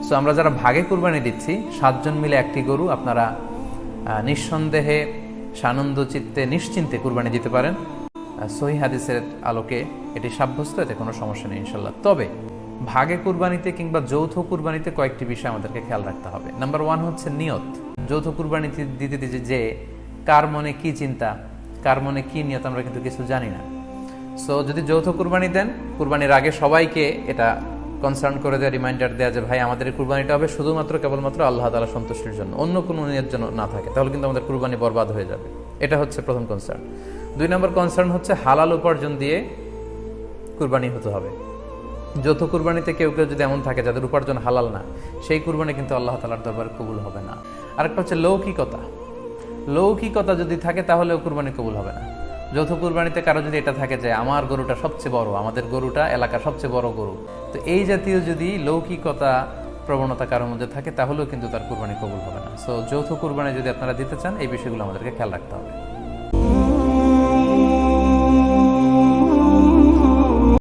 So আমরা যারা ভাগে কুরবানি দিচ্ছি 7 জন মিলে একটি গরু আপনারা নিঃসন্দেহে সানন্দ চিত্তে নিশ্চিন্তে কুরবানি দিতে পারেন। সহিহ হাদিসের আলোকে এটি সাব্যস্ত, এতে কোনো সমস্যা নেই ইনশাল্লাহ। তবে ভাগে কুরবানিতে কিংবা যৌথ কুরবানিতে কয়েকটি বিষয় আমাদেরকে খেয়াল রাখতে হবে। নাম্বার 1 হচ্ছে নিয়ত। যৌথ কুরবানি দিতে দিতে যে কার মনে কি চিন্তা, কার মনে কি নিয়ত, আমরা কিন্তু কিছু জানি না। সো যদি যৌথ কুরবানি দেন, কুরবানির আগে সবাইকে এটা কনসার্ন করে দেওয়া, রিমাইন্ডার দেওয়া যে ভাই আমাদের কুরবানিটা হবে শুধুমাত্র কেবলমাত্র আল্লাহ তাআলা সন্তুষ্টির জন্য, অন্য কোনো নিয়ত যেন না থাকে, তাহলে কিন্তু আমাদের কুরবানি বরবাদ হয়ে যাবে। এটা হচ্ছে প্রথম কনসার্ন। 2 নম্বর কনসার্ন হচ্ছে হালাল উপার্জন দিয়ে কুরবানি হতে হবে। যৌথ কুরবানিতে কেউ কেউ যদি এমন থাকে যাদের উপার্জন হালাল না, সেই কুরবানি কিন্তু আল্লাহ তাআলার দরবারে কবুল হবে না। আরেকটা হচ্ছে লৌকিকতা। লৌকিকতা যদি থাকে তাহলেও কুরবানি কবুল হবে না। যৌথ কুরবানিতে কারো যদি এটা থাকে যে আমার গরুটা সবচেয়ে বড়, আমাদের গরুটা এলাকার সবচেয়ে বড় গরু, তো এই জাতীয় যদি লৌকিকতা প্রবণতা কারোর মধ্যে থাকে তাহলেও কিন্তু তার কুরবানি কবুল হবে না। সো যৌথ কুরবানি যদি আপনারা দিতে চান, এই বিষয়গুলো আমাদেরকে খেয়াল রাখতে হবে।